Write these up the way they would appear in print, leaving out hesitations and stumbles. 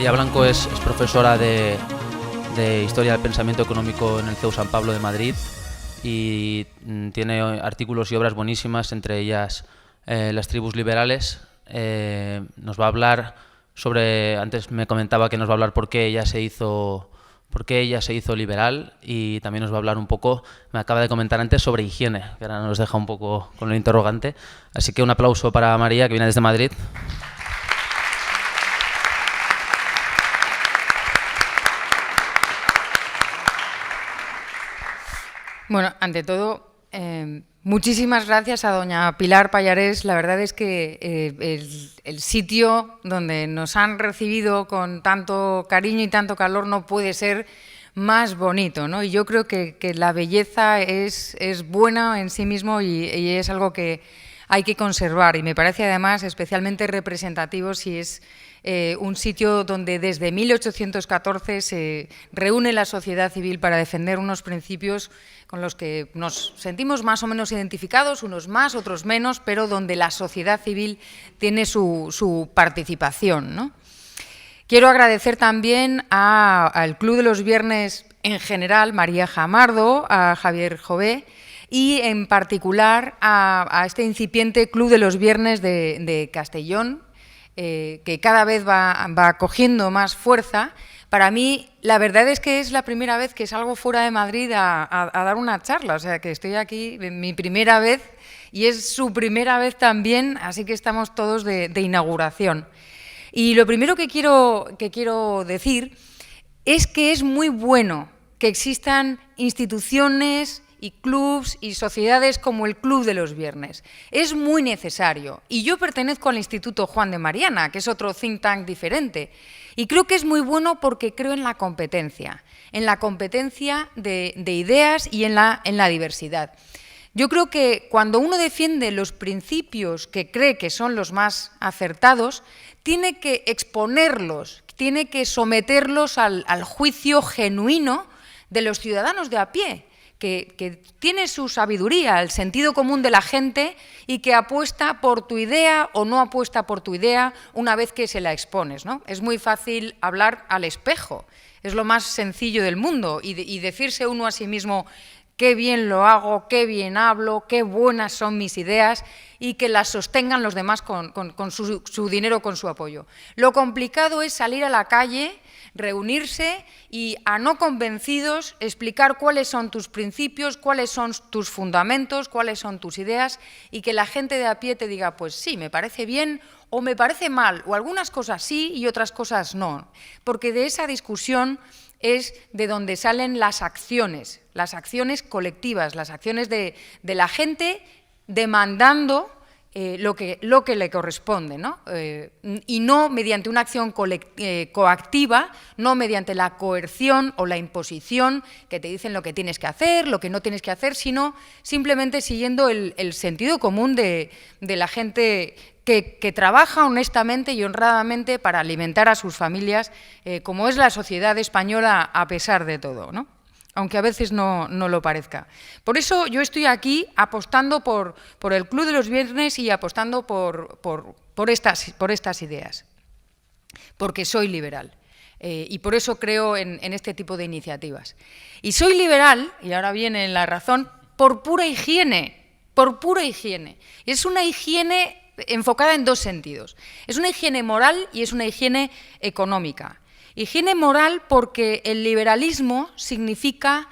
María Blanco es profesora de Historia del Pensamiento Económico en el CEU San Pablo de Madrid y tiene artículos y obras buenísimas, entre ellas Las tribus liberales. Nos va a hablar sobre, antes me comentaba que nos va a hablar por qué ella se hizo liberal, y también nos va a hablar un poco, me acaba de comentar antes, sobre higiene, que ahora nos deja un poco con el interrogante. Así que un aplauso para María, que viene desde Madrid. Bueno, ante todo, muchísimas gracias a doña Pilar Pallarés. La verdad es que el sitio donde nos han recibido con tanto cariño y tanto calor no puede ser más bonito, ¿no? Y yo creo que la belleza es buena en sí mismo y es algo que hay que conservar. Y me parece además especialmente representativo si es un sitio donde desde 1814 se reúne la sociedad civil para defender unos principios con los que nos sentimos más o menos identificados, unos más, otros menos, pero donde la sociedad civil tiene su participación, ¿no? Quiero agradecer también al Club de los Viernes en general, María Jamardo, a Javier Jové, y en particular a este incipiente Club de los Viernes de Castellón, que cada vez va cogiendo más fuerza. Para mí, la verdad es que es la primera vez que salgo fuera de Madrid a dar una charla, o sea, que estoy aquí, mi primera vez, y es su primera vez también, así que estamos todos de inauguración. Y lo primero que quiero decir es que es muy bueno que existan instituciones y clubs y sociedades como el Club de los Viernes. Es muy necesario. Y yo pertenezco al Instituto Juan de Mariana, que es otro think tank diferente. Y creo que es muy bueno porque creo en la competencia de ideas y en la diversidad. Yo creo que cuando uno defiende los principios que cree que son los más acertados, tiene que exponerlos, tiene que someterlos al juicio genuino de los ciudadanos de a pie, que tiene su sabiduría, el sentido común de la gente, y que apuesta por tu idea o no apuesta por tu idea una vez que se la expones, ¿no? Es muy fácil hablar al espejo, es lo más sencillo del mundo, y decirse uno a sí mismo qué bien lo hago, qué bien hablo, qué buenas son mis ideas, y que las sostengan los demás con su dinero, con su apoyo. Lo complicado es salir a la calle, reunirse y, a no convencidos, explicar cuáles son tus principios, cuáles son tus fundamentos, cuáles son tus ideas, y que la gente de a pie te diga, pues sí, me parece bien o me parece mal, o algunas cosas sí y otras cosas no. Porque de esa discusión es de donde salen las acciones colectivas, las acciones de la gente demandando lo que le corresponde, ¿no? Y no mediante una acción coactiva, no mediante la coerción o la imposición, que te dicen lo que tienes que hacer, lo que no tienes que hacer, sino simplemente siguiendo el sentido común de la gente que trabaja honestamente y honradamente para alimentar a sus familias, como es la sociedad española a pesar de todo, ¿no? Aunque a veces no lo parezca. Por eso yo estoy aquí apostando por el Club de los Viernes y apostando por estas ideas, porque soy liberal. Y por eso creo en este tipo de iniciativas. Y soy liberal, y ahora viene la razón, por pura higiene, Y es una higiene enfocada en dos sentidos. Es una higiene moral y es una higiene económica. Higiene moral porque el liberalismo significa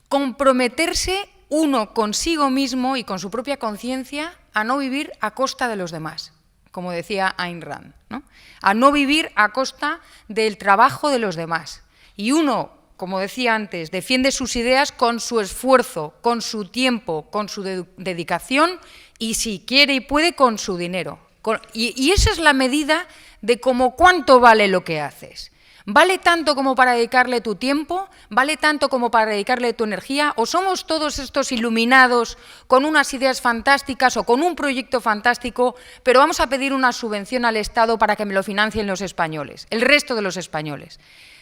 comprometerse uno consigo mismo y con su propia conciencia a no vivir a costa de los demás, como decía Ayn Rand, ¿no? A no vivir a costa del trabajo de los demás. Y uno, como decía antes, defiende sus ideas con su esfuerzo, con su tiempo, con su dedicación y, si quiere y puede, con su dinero. Y esa es la medida de cuánto vale lo que haces. ¿Vale tanto como para dedicarle tu tiempo? ¿Vale tanto como para dedicarle tu energía? ¿O somos todos estos iluminados con unas ideas fantásticas o con un proyecto fantástico, pero vamos a pedir una subvención al Estado para que me lo financien los españoles, el resto de los españoles?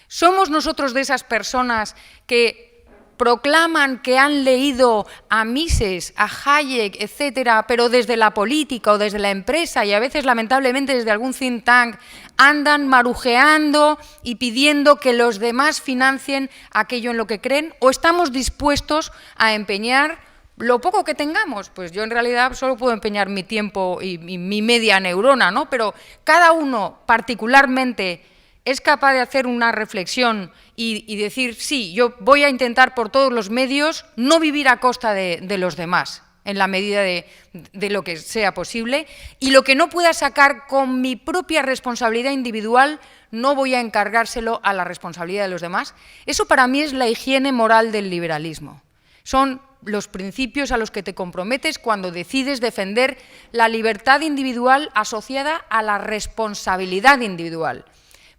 ¿Somos nosotros de esas personas que proclaman que han leído a Mises, a Hayek, etcétera, pero desde la política o desde la empresa y a veces lamentablemente desde algún think tank, andan marujeando y pidiendo que los demás financien aquello en lo que creen, o estamos dispuestos a empeñar lo poco que tengamos. Pues yo en realidad solo puedo empeñar mi tiempo y mi media neurona, ¿no? Pero cada uno particularmente es capaz de hacer una reflexión y decir, sí, yo voy a intentar por todos los medios no vivir a costa de los demás, en la medida de lo que sea posible, y lo que no pueda sacar con mi propia responsabilidad individual, no voy a encargárselo a la responsabilidad de los demás. Eso para mí es la higiene moral del liberalismo. Son los principios a los que te comprometes cuando decides defender la libertad individual asociada a la responsabilidad individual.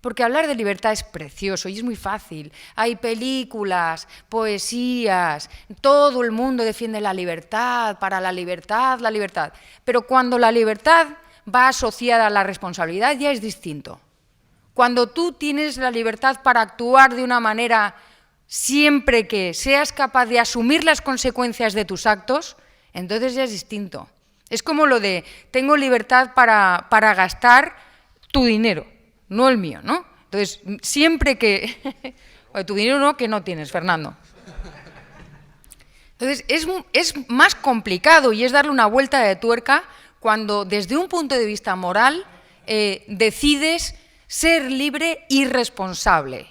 Porque hablar de libertad es precioso y es muy fácil. Hay películas, poesías, todo el mundo defiende la libertad, para la libertad, la libertad. Pero cuando la libertad va asociada a la responsabilidad ya es distinto. Cuando tú tienes la libertad para actuar de una manera siempre que seas capaz de asumir las consecuencias de tus actos, entonces ya es distinto. Es como lo de tengo libertad para gastar tu dinero, no el mío, ¿no? Entonces, siempre que... o tu dinero no, que no tienes, Fernando. Entonces, es más complicado y es darle una vuelta de tuerca cuando, desde un punto de vista moral, decides ser libre y responsable.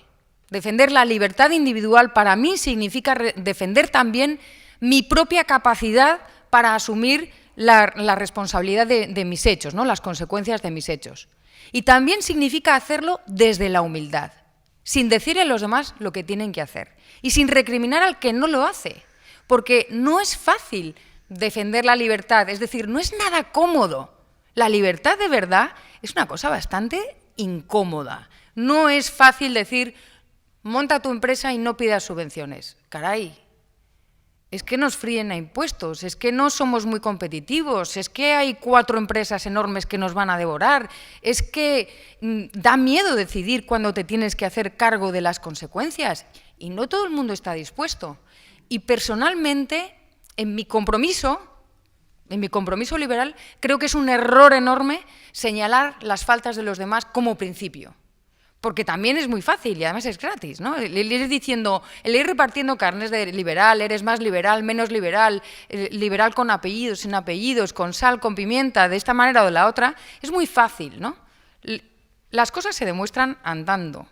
Defender la libertad individual para mí significa defender también mi propia capacidad para asumir la responsabilidad de mis hechos, ¿no? Las consecuencias de mis hechos. Y también significa hacerlo desde la humildad, sin decirle a los demás lo que tienen que hacer y sin recriminar al que no lo hace, porque no es fácil defender la libertad, es decir, no es nada cómodo. La libertad de verdad es una cosa bastante incómoda. No es fácil decir, monta tu empresa y no pidas subvenciones. Caray, es que nos fríen a impuestos, es que no somos muy competitivos, es que hay 4 empresas enormes que nos van a devorar, es que da miedo decidir cuándo te tienes que hacer cargo de las consecuencias y no todo el mundo está dispuesto. Y personalmente, en mi compromiso liberal, creo que es un error enorme señalar las faltas de los demás como principio. Porque también es muy fácil y además es gratis, ¿no? El ir diciendo, el ir repartiendo carnes de liberal, eres más liberal, menos liberal, liberal con apellidos, sin apellidos, con sal, con pimienta, de esta manera o de la otra, es muy fácil, ¿no? Las cosas se demuestran andando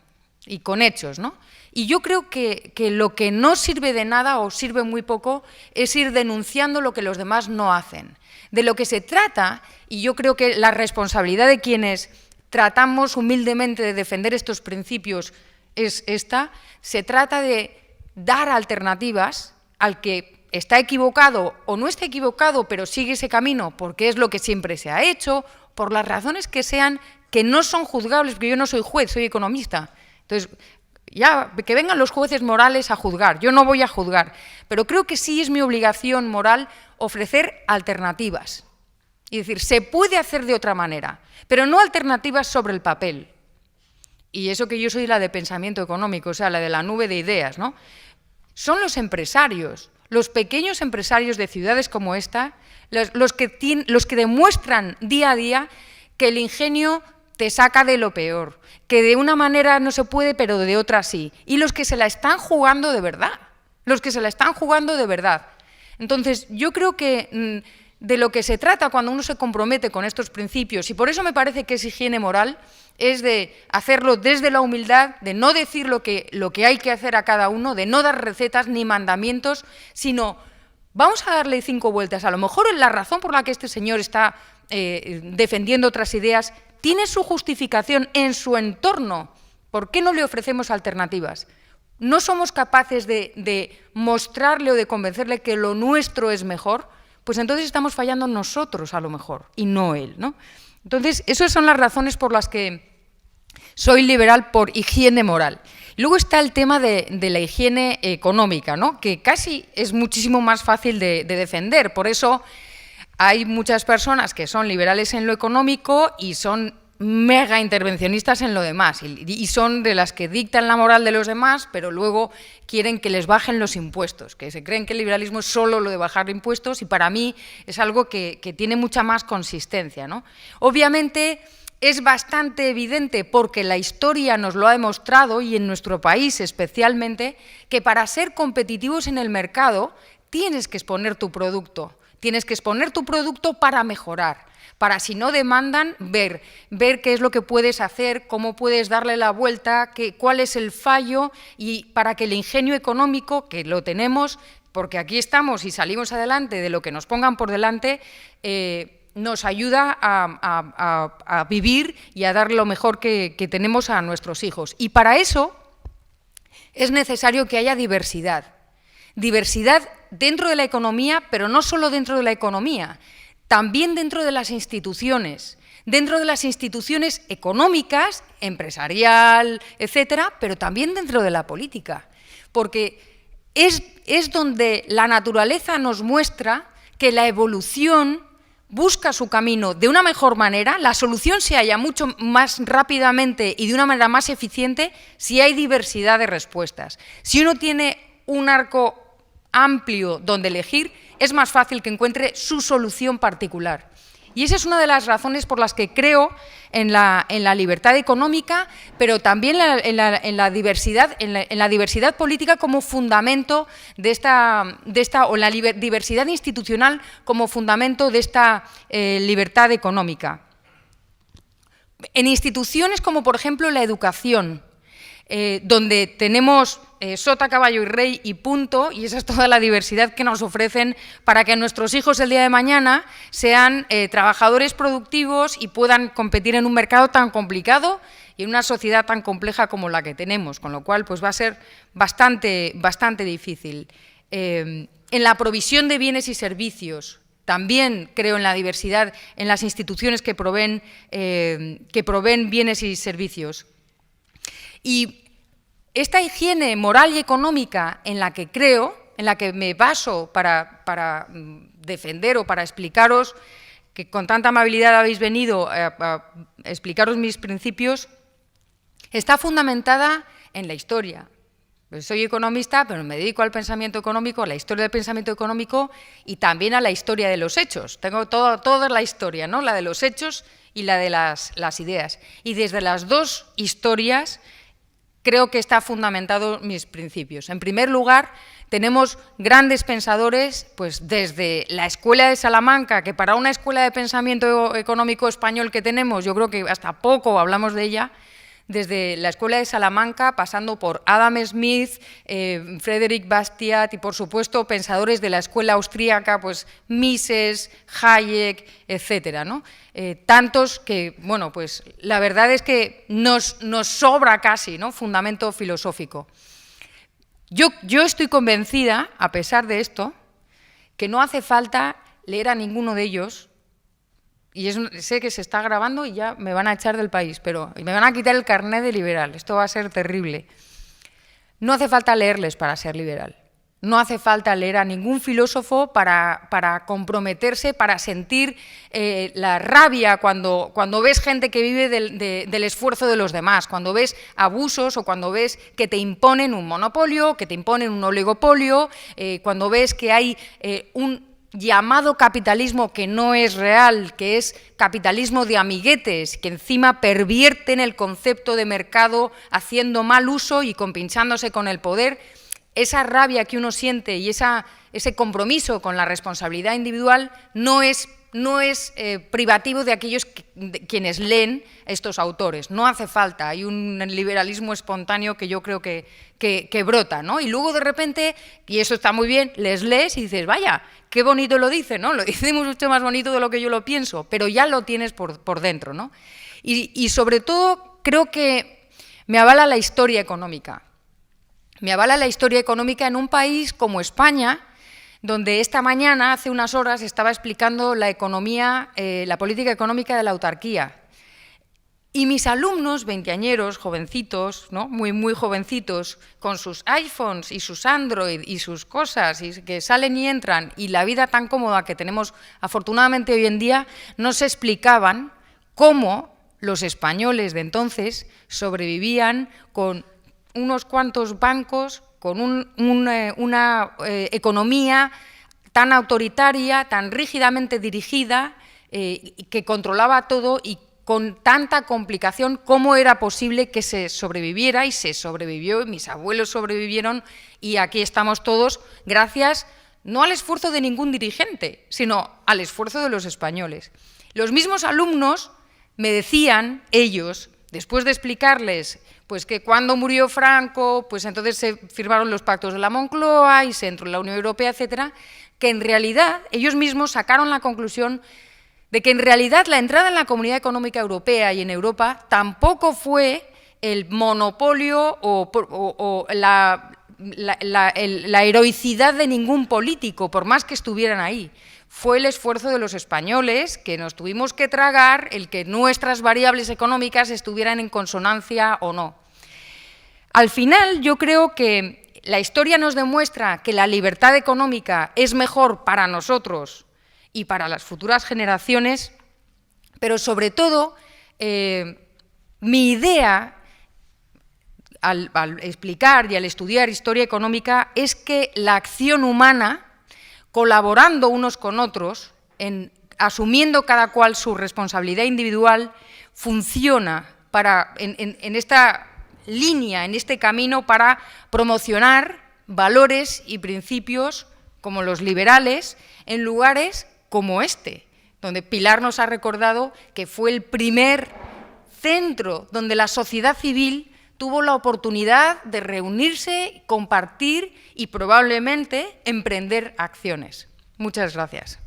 y con hechos, ¿no? Y yo creo que lo que no sirve de nada o sirve muy poco es ir denunciando lo que los demás no hacen. De lo que se trata, y yo creo que la responsabilidad de quienes tratamos humildemente de defender estos principios es esta, se trata de dar alternativas al que está equivocado o no está equivocado, pero sigue ese camino porque es lo que siempre se ha hecho, por las razones que sean, que no son juzgables, porque yo no soy juez, soy economista. Entonces, ya que vengan los jueces morales a juzgar, yo no voy a juzgar, pero creo que sí es mi obligación moral ofrecer alternativas. Y decir, se puede hacer de otra manera, pero no alternativas sobre el papel. Y eso que yo soy la de pensamiento económico, o sea, la de la nube de ideas, ¿no? Son los empresarios, los pequeños empresarios de ciudades como esta, los que demuestran día a día que el ingenio te saca de lo peor, que de una manera no se puede, pero de otra sí. Y los que se la están jugando de verdad, Entonces, yo creo que de lo que se trata cuando uno se compromete con estos principios, y por eso me parece que es higiene moral, es de hacerlo desde la humildad, de no decir lo que hay que hacer a cada uno, de no dar recetas ni mandamientos, sino vamos a darle 5 vueltas. A lo mejor la razón por la que este señor está defendiendo otras ideas tiene su justificación en su entorno. ¿Por qué no le ofrecemos alternativas? ¿No somos capaces de mostrarle o de convencerle que lo nuestro es mejor? Pues entonces estamos fallando nosotros a lo mejor, y no él, ¿no? Entonces, esas son las razones por las que soy liberal por higiene moral. Luego está el tema de la higiene económica, ¿no? Que casi es muchísimo más fácil de defender. Por eso hay muchas personas que son liberales en lo económico y son mega intervencionistas en lo demás y son de las que dictan la moral de los demás, pero luego quieren que les bajen los impuestos, que se creen que el liberalismo es solo lo de bajar impuestos, y para mí es algo que tiene mucha más consistencia, ¿no? Obviamente es bastante evidente, porque la historia nos lo ha demostrado, y en nuestro país especialmente, que para ser competitivos en el mercado tienes que exponer tu producto para mejorar, para, si no demandan, ver qué es lo que puedes hacer, cómo puedes darle la vuelta, cuál es el fallo, y para que el ingenio económico, que lo tenemos, porque aquí estamos y salimos adelante de lo que nos pongan por delante, nos ayuda a vivir y a dar lo mejor que tenemos a nuestros hijos. Y para eso es necesario que haya diversidad. Diversidad dentro de la economía, pero no solo dentro de la economía, también dentro de las instituciones económicas, empresarial, etcétera, pero también dentro de la política, porque es donde la naturaleza nos muestra que la evolución busca su camino de una mejor manera, la solución se halla mucho más rápidamente y de una manera más eficiente si hay diversidad de respuestas. Si uno tiene un arco amplio donde elegir, es más fácil que encuentre su solución particular. Y esa es una de las razones por las que creo en la libertad económica, pero también en la diversidad política como fundamento de esta o la diversidad institucional como fundamento de esta libertad económica. En instituciones como, por ejemplo, la educación, donde tenemos sota, caballo y rey y punto, y esa es toda la diversidad que nos ofrecen para que nuestros hijos el día de mañana sean trabajadores productivos y puedan competir en un mercado tan complicado y en una sociedad tan compleja como la que tenemos, con lo cual pues va a ser bastante difícil. En la provisión de bienes y servicios, también creo en la diversidad en las instituciones que proveen bienes y servicios. Y esta higiene moral y económica en la que creo, en la que me baso para defender o para explicaros, que con tanta amabilidad habéis venido a explicaros mis principios, está fundamentada en la historia. Pues soy economista, pero me dedico al pensamiento económico, a la historia del pensamiento económico y también a la historia de los hechos. Tengo toda la historia, ¿no? La de los hechos y la de las ideas. Y desde las dos historias creo que está fundamentado mis principios. En primer lugar, tenemos grandes pensadores, pues desde la Escuela de Salamanca, que para una escuela de pensamiento económico español que tenemos, yo creo que hasta poco hablamos de ella, desde la Escuela de Salamanca, pasando por Adam Smith, Frédéric Bastiat y, por supuesto, pensadores de la escuela austríaca, pues Mises, Hayek, etcétera, ¿no? Tantos que, bueno, pues la verdad es que nos sobra casi, ¿no?, fundamento filosófico. Yo estoy convencida, a pesar de esto, que no hace falta leer a ninguno de ellos. Y sé que se está grabando y ya me van a echar del país, pero me van a quitar el carnet de liberal. Esto va a ser terrible. No hace falta leerles para ser liberal. No hace falta leer a ningún filósofo para comprometerse, para sentir la rabia cuando ves gente que vive del esfuerzo de los demás, cuando ves abusos o cuando ves que te imponen un monopolio, que te imponen un oligopolio, cuando ves que hay un llamado capitalismo que no es real, que es capitalismo de amiguetes, que encima pervierten el concepto de mercado haciendo mal uso y compinchándose con el poder. Esa rabia que uno siente y ese compromiso con la responsabilidad individual no es privativo de aquellos quienes leen estos autores. No hace falta, hay un liberalismo espontáneo que yo creo que brota, ¿no? Y luego de repente, y eso está muy bien, les lees y dices, vaya, qué bonito lo dice, ¿no? Lo dice mucho más bonito de lo que yo lo pienso, pero ya lo tienes por dentro, ¿no? Y sobre todo creo que me avala la historia económica. Me avala la historia económica en un país como España, donde esta mañana, hace unas horas, estaba explicando la economía, la política económica de la autarquía. Y mis alumnos, veinteañeros, jovencitos, ¿no?, muy jovencitos, con sus iPhones y sus Android y sus cosas, y que salen y entran, y la vida tan cómoda que tenemos afortunadamente hoy en día, no se explicaban cómo los españoles de entonces sobrevivían con unos cuantos bancos, con una economía tan autoritaria, tan rígidamente dirigida, que controlaba todo y con tanta complicación, cómo era posible que se sobreviviera, y se sobrevivió, y mis abuelos sobrevivieron, y aquí estamos todos gracias no al esfuerzo de ningún dirigente, sino al esfuerzo de los españoles. Los mismos alumnos me decían, ellos, después de explicarles pues que cuando murió Franco, pues entonces se firmaron los pactos de la Moncloa y se entró en la Unión Europea, etcétera, que en realidad ellos mismos sacaron la conclusión de que en realidad la entrada en la Comunidad Económica Europea y en Europa tampoco fue el monopolio o la heroicidad de ningún político, por más que estuvieran ahí. Fue el esfuerzo de los españoles, que nos tuvimos que tragar el que nuestras variables económicas estuvieran en consonancia o no. Al final, yo creo que la historia nos demuestra que la libertad económica es mejor para nosotros y para las futuras generaciones, pero sobre todo, mi idea, al explicar y al estudiar historia económica, es que la acción humana, colaborando unos con otros, asumiendo cada cual su responsabilidad individual, funciona en esta línea, en este camino, para promocionar valores y principios como los liberales en lugares como este, donde Pilar nos ha recordado que fue el primer centro donde la sociedad civil tuvo la oportunidad de reunirse, compartir y probablemente emprender acciones. Muchas gracias.